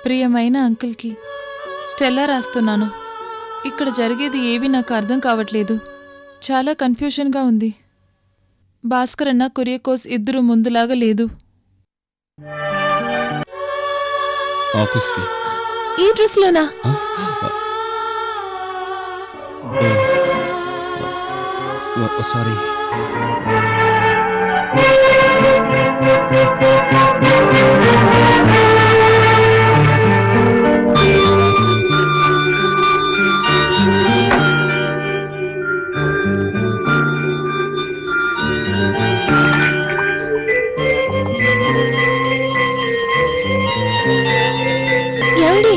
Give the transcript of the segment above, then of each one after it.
ప్రియమైన అంకుల్కి స్టెల్లా రాస్తున్నాను. ఇక్కడ జరిగేది ఏవి నాకు అర్థం కావట్లేదు. చాలా కన్ఫ్యూషన్గా ఉంది. భాస్కర్ అన్న కురియకోస్ ఇద్దరు ముందులాగా లేదు. ఆఫీస్కి ఈ డ్రెస్లోనా? సారీ. ఏమండి?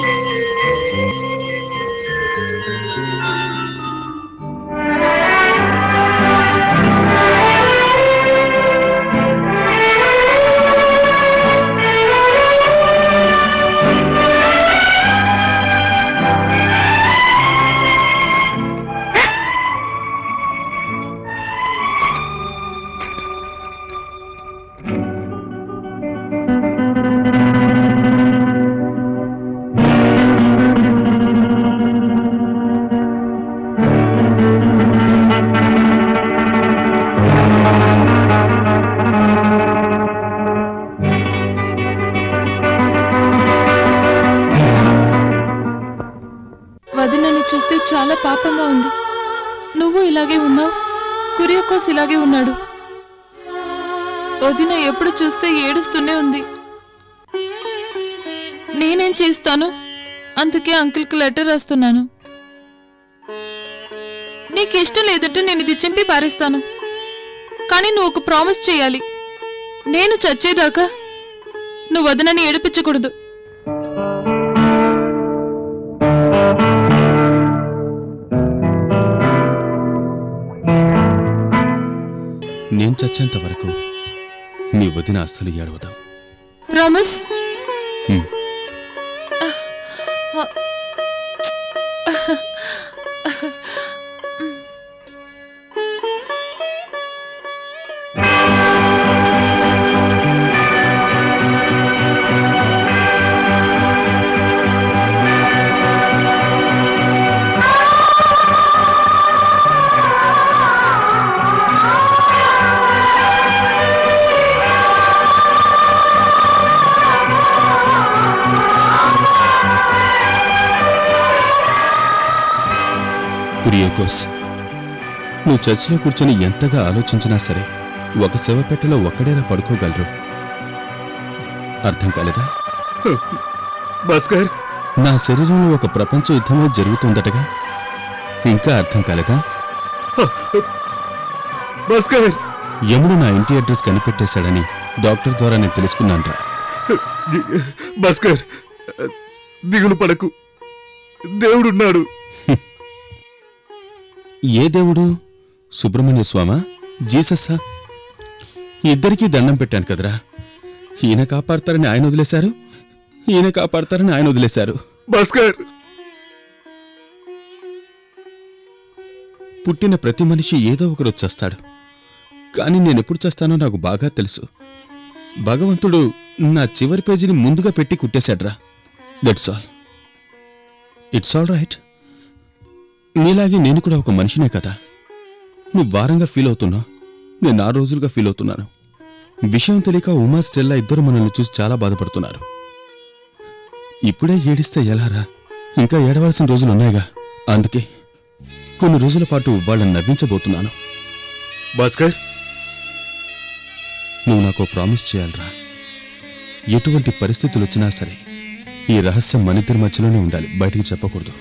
వదినని చూస్తే చాలా పాపంగా ఉంది. నువ్వు ఇలాగే ఉన్నావు, కురియకోస్ ఇలాగే ఉన్నాడు. వదిన ఎప్పుడు చూస్తే ఏడుస్తూనే ఉంది. నేనేం చేస్తాను? అందుకే అంకుల్కి లెటర్ రాస్తున్నాను. నీకు ఇష్టం లేదంటే నేను ఇది చింపి పారేస్తాను. కానీ నువ్వు ఒక ప్రామిస్ చేయాలి. నేను చచ్చేదాకా నువ్వు వదినని ఏడిపించకూడదు. నేను చచ్చేంత వరకు నీ వదిన అస్సలు ఏడవదు. ప్రామిస్? కురియకోస్, నువ్వు చర్చిలో కూర్చొని ఎంతగా ఆలోచించినా సరే ఒక శవపెట్టెలో ఒక్కడేలా పడుకోగలరు. అర్థం కాలేదా? భాస్కర్, నా శరీరంలో ఒక ప్రపంచ యుద్ధమే జరుగుతుందటగా ఇంకా అర్థం కాలేదా? భాస్కర్, యముడు నా ఇంటి అడ్రస్ కనిపెట్టేశాడని డాక్టర్ ద్వారా నేను తెలుసుకున్నానురా. భాస్కర్, దిగులు పడకు, దేవుడున్నాడు. ఏ దేవుడు? సుబ్రహ్మణ్య స్వామా, జీసస్సా? ఇద్దరికీ దండం పెట్టాను కదరా. ఈయన కాపాడతారని ఆయన వదిలేశారు, ఈయన కాపాడతారని ఆయన వదిలేశారు. భాస్కర్, పుట్టిన ప్రతి మనిషి ఏదో ఒకరోజు చస్తాడు. కానీ నేనెప్పుడు చస్తానో నాకు బాగా తెలుసు. భగవంతుడు నా చివరి పేజీని ముందుగా పెట్టి కుట్టేశాడ్రా. That's all. It's all right. నీలాగే నేను కూడా ఒక మనిషినే కదా. నువ్వు వారంగా ఫీల్ అవుతున్నావు, నేను 6 రోజులుగా ఫీల్ అవుతున్నాను. విషయం తెలియక ఉమా, స్టెల్లా ఇద్దరు మనల్ని చూసి చాలా బాధపడుతున్నారు. ఇప్పుడే ఏడిస్తే ఎలారా? ఇంకా ఏడవలసిన రోజులున్నాయిగా. అందుకే కొన్ని రోజుల పాటు వాళ్ళని నవ్వించబోతున్నాను. భాస్కర్, నువ్వు నాకు ప్రామిస్ చేయాలరా. ఎటువంటి పరిస్థితులు వచ్చినా సరే ఈ రహస్యం మనిద్దరి మధ్యలోనే ఉండాలి, బయటికి చెప్పకూడదు.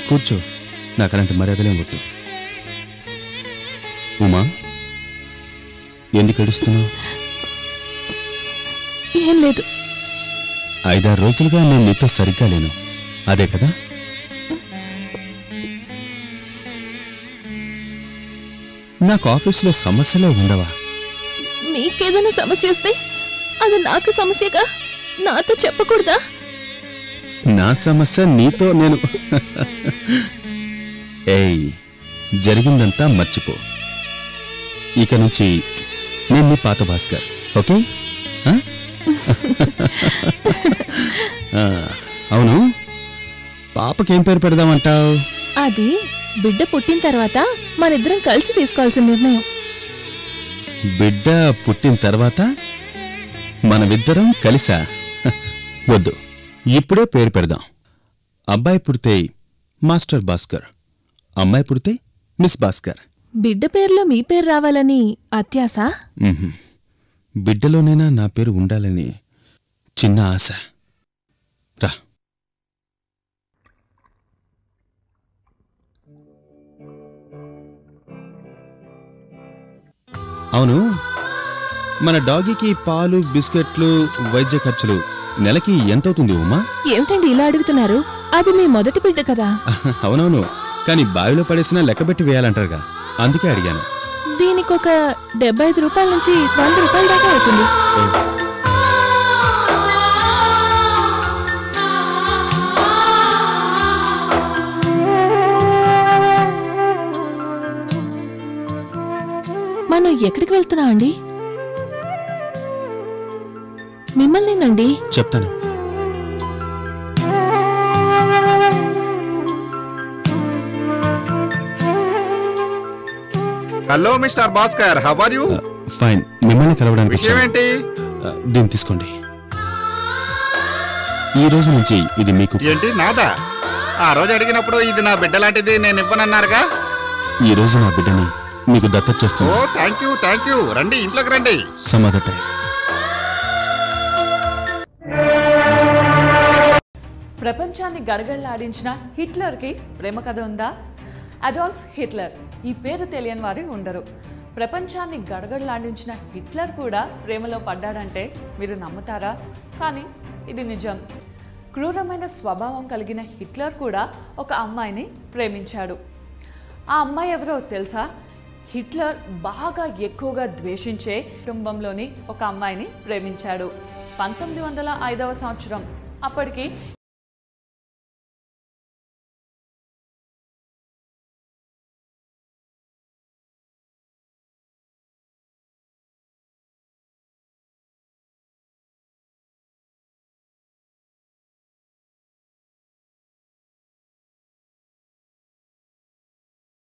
కూర్చో, నాకు అలాంటి మర్యాదలేం వద్దు. ఉమా, ఎందుకు ఏడుస్తున్నావు? ఏం లేదు. 5-6 రోజులుగా నేను నీతో సరిగ్గా లేను, అదే కదా? నాకు ఆఫీసులో సమస్యలే ఉండవా? మీకేదైనా సమస్య వస్తే అది నాకు సమస్యగా, నాతో చెప్పకూడదా? నా సమస్య నీతో నేను ఏయ్, జరిగిందంతా మర్చిపో. ఇక నుంచి నేను నీ పాత భాస్కర్, ఓకే? అవును, పాపకేం పేరు పెడదామంటావు? అది బిడ్డ పుట్టిన తర్వాత మనిద్దరం కలిసి తీసుకోవాల్సిన నిర్ణయం. బిడ్డ పుట్టిన తర్వాత మనమిద్దరం కలిసా? వద్దు, ఇప్పుడే పేరు పెడదాం. అబ్బాయి పుడితే మాస్టర్ భాస్కర్, అమ్మాయి పుడితే మిస్ భాస్కర్. బిడ్డ పేరులో మీ పేరు రావాలని అత్యాశ? బిడ్డలోనైనా నా పేరు ఉండాలని చిన్న ఆశ. రా. అవును, మన డాగీకి పాలు, బిస్కెట్లు, వైద్య ఖర్చులు నెలకి ఎంతవుతుంది ఉమా? ఏమిటండి ఇలా అడుగుతున్నారు? అది మీ మొదటి బిడ్డ కదా. అవునవును, కానీ బావిలో పడేసినా లెక్కబెట్టి వేయాలంటారుగా, అందుకే అడిగాను. దీనికొక 75 రూపాయల నుంచి 100 రూపాయల దాకా అవుతుంది. మనం ఎక్కడికి వెళ్తున్నాం అండి? మిమ్మల్నేనండి. చెప్తాను. Hello mister Bhaskar, how are you? Fine. మిమ్మల్ని కలవడానికి విషయం ఏంటి? దీన్ని తీసుకోండి. ఈ రోజు నుంచి ఇది మీకు. ఏంటి నాదా? ఆ రోజు అడిగినప్పుడు ఇది నా బిడ్డ లాంటిది నేను ఇవ్వనన్నారుగా. ఈ రోజు నా బిడ్డని మీకు దత్తత ఓ చేస్తాను. Thank you. రండి, ఇంట్లోకి రండి. సమాధట. ప్రపంచాన్ని గడగడలాడించిన హిట్లర్కి ప్రేమ కథ ఉందా? అడాల్ఫ్ హిట్లర్, ఈ పేరు తెలియని వారు ఉండరు. ప్రపంచాన్ని గడగడలాడించిన హిట్లర్ కూడా ప్రేమలో పడ్డాడంటే మీరు నమ్ముతారా? కానీ ఇది నిజం. క్రూరమైన స్వభావం కలిగిన హిట్లర్ కూడా ఒక అమ్మాయిని ప్రేమించాడు. ఆ అమ్మాయి ఎవరో తెలుసా? హిట్లర్ బాగా ఎక్కువగా ద్వేషించే కుటుంబంలోని ఒక అమ్మాయిని ప్రేమించాడు. 1905వ సంవత్సరం. అప్పటికి